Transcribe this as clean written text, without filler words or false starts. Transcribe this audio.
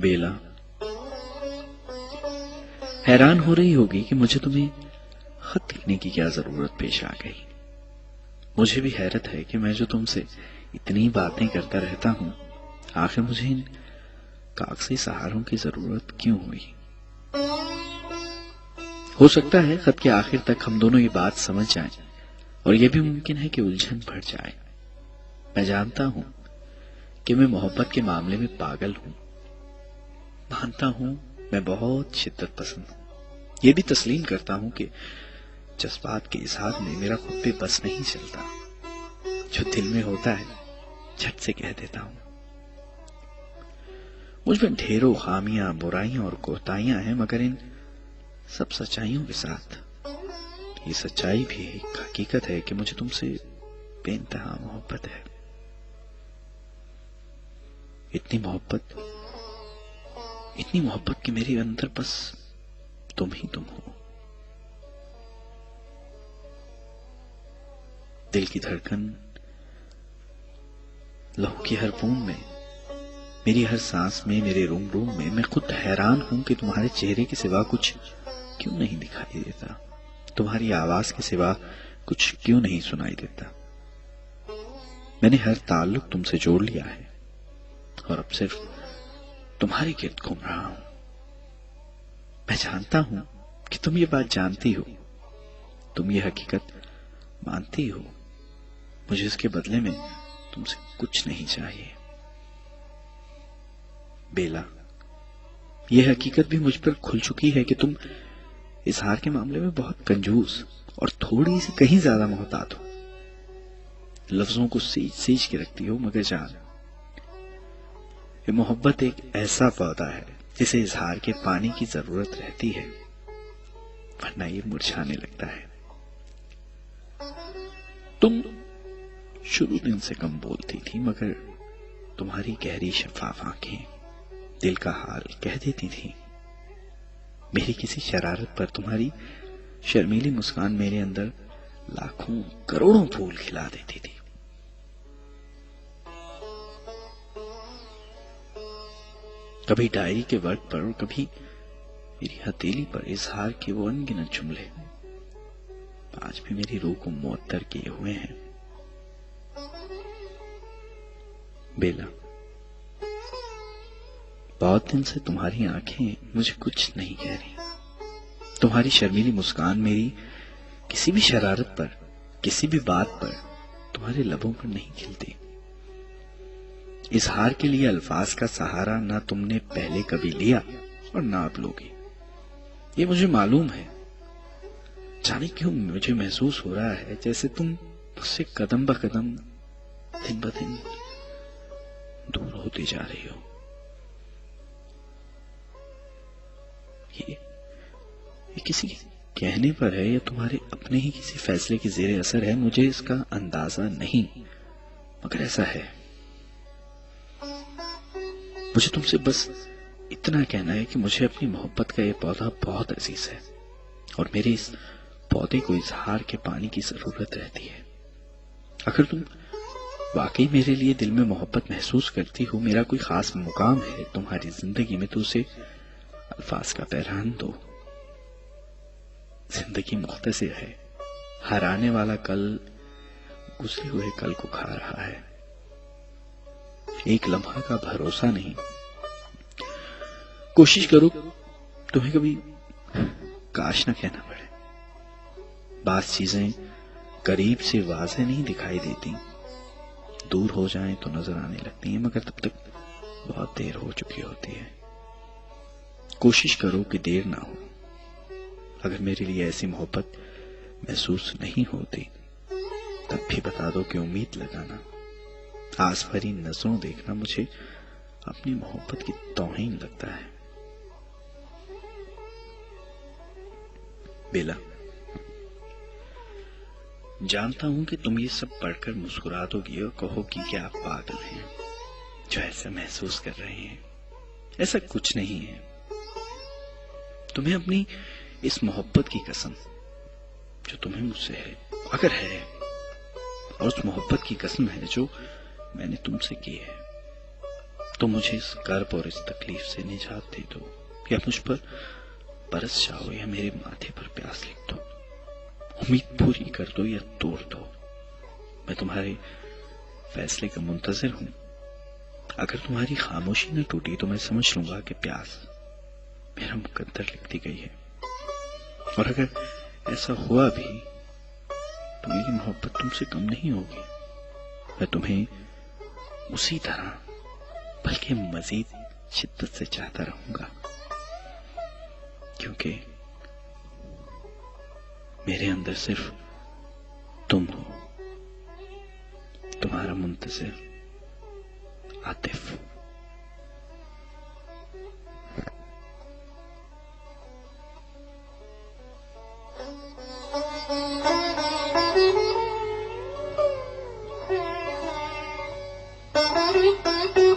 बेला, हैरान हो रही होगी कि मुझे तुम्हें खत लिखने की क्या जरूरत पेश आ गई। मुझे भी हैरत है कि मैं जो तुमसे इतनी बातें करता रहता हूं, आखिर मुझे इन कागजी सहारों की जरूरत क्यों हुई। हो सकता है खत के आखिर तक हम दोनों ये बात समझ जाएं, और यह भी मुमकिन है कि उलझन बढ़ जाए। मैं जानता हूं कि मैं मोहब्बत के मामले में पागल हूं। मानता हूं मैं बहुत शिद्दत पसंद हूं। यह भी तस्लीम करता हूं कि जज्बात के इजहार में मेरा खुद पे बस नहीं चलता। जो दिल में होता है झट से कह देता हूं। मुझ में ढेरों खामियां, बुराइयां और कोताहियां हैं, मगर इन सब सच्चाइयों के साथ ये सच्चाई भी एक हकीकत है कि मुझे तुमसे बेइंतहा मोहब्बत है। इतनी मोहब्बत कि मेरे अंदर बस तुम ही तुम हो। दिल की धड़कन, लहू की हर बूंद में, मेरी हर सांस में, मेरे रूम रूम में मैं खुद हैरान हूं कि तुम्हारे चेहरे के सिवा कुछ क्यों नहीं दिखाई देता। तुम्हारी आवाज के सिवा कुछ क्यों नहीं सुनाई देता। मैंने हर ताल्लुक तुमसे जोड़ लिया है और अब सिर्फ तुम्हारे गिर्द घूम रहा हूं। मैं जानता हूं कि तुम ये बात जानती हो, तुम ये हकीकत मानती हो। मुझे इसके बदले में तुमसे कुछ नहीं चाहिए। बेला, यह हकीकत भी मुझ पर खुल चुकी है कि तुम इजहार के मामले में बहुत कंजूस और थोड़ी सी कहीं ज्यादा मोहतात हो। लफ्जों को सींच सींच के रखती हो, मगर जान, ये मोहब्बत एक ऐसा पौधा है जिसे इजहार के पानी की जरूरत रहती है, वरना ये मुरझाने लगता है। तुम शुरू दिन से कम बोलती थी, मगर तुम्हारी गहरी शफाफ आंखें दिल का हाल कह देती थी। मेरी किसी शरारत पर तुम्हारी शर्मीली मुस्कान मेरे अंदर लाखों करोड़ों फूल खिला देती थी। कभी डायरी के वर्ड पर और कभी मेरी हथेली पर इजहार के वो अनगिनत जुमले आज भी मेरी रूह को मुअत्तर किए हुए हैं। बेला, बहुत दिन से तुम्हारी आंखें मुझे कुछ नहीं कह रही। तुम्हारी शर्मीली मुस्कान मेरी किसी भी शरारत पर, किसी भी बात पर तुम्हारे लबों पर नहीं खिलती। इजहार के लिए अल्फाज का सहारा ना तुमने पहले कभी लिया और ना अब लोगे, ये मुझे मालूम है। जाने क्यों मुझे महसूस हो रहा है जैसे तुम मुझसे कदम ब कदम, दिन ब दिन दूर होती जा रही हो। ये किसी कहने पर है या तुम्हारे अपने ही किसी फैसले के जेर असर है, मुझे इसका अंदाजा नहीं, मगर ऐसा है। मुझे तुमसे बस इतना कहना है कि मुझे अपनी मोहब्बत का यह पौधा बहुत अजीज है और मेरे इस पौधे को इजहार के पानी की जरूरत रहती है। अगर तुम वाकई मेरे लिए दिल में मोहब्बत महसूस करती हो, मेरा कोई खास मुकाम है तुम्हारी जिंदगी में, तो उसे अल्फाज का पैरान दो। जिंदगी मुख्तसर है, हर आने वाला कल गुजरे हुए कल को खा रहा है। एक लम्हा का भरोसा नहीं। कोशिश करो तुम्हें कभी काश न कहना पड़े। बास चीजें करीब से वाज़ेह नहीं दिखाई देती, दूर हो जाएं तो नजर आने लगती हैं, मगर तब तक बहुत देर हो चुकी होती है। कोशिश करो कि देर ना हो। अगर मेरे लिए ऐसी मोहब्बत महसूस नहीं होती तब भी बता दो कि उम्मीद लगाना, आस भरी नजरों देखना मुझे अपनी मोहब्बत की तौहीन लगता है। बेला, जानता हूं कि तुम ये सब पढ़कर मुस्कुरा दोगी और कहोगी कि आप पागल हैं जो ऐसा महसूस कर रहे हैं। ऐसा कुछ नहीं है। तुम्हें अपनी इस मोहब्बत की कसम जो तुम्हें मुझसे है, अगर है, और उस मोहब्बत की कसम है जो मैंने तुमसे की है, तो मुझे इस कर्ब और इस तकलीफ से निजात दे दो, या मुझ पर बरस जाओ, या मेरे माथे पर प्यास लिख दो। उम्मीद पूरी कर दो या तोड़ दो, मैं तुम्हारे फैसले का मुंतजिर हूं। अगर तुम्हारी खामोशी न टूटी तो मैं समझ लूंगा कि प्यास मेरा मुकद्दर लिखती गई है, और अगर ऐसा हुआ भी तो मेरी मोहब्बत तुमसे कम नहीं होगी। मैं तुम्हें उसी तरह बल्कि मजीद शिद्दत से चाहता रहूंगा, क्योंकि मेरे अंदर सिर्फ तुम हो, तुम्हारा मुंतजिर आतिफ। Thank you.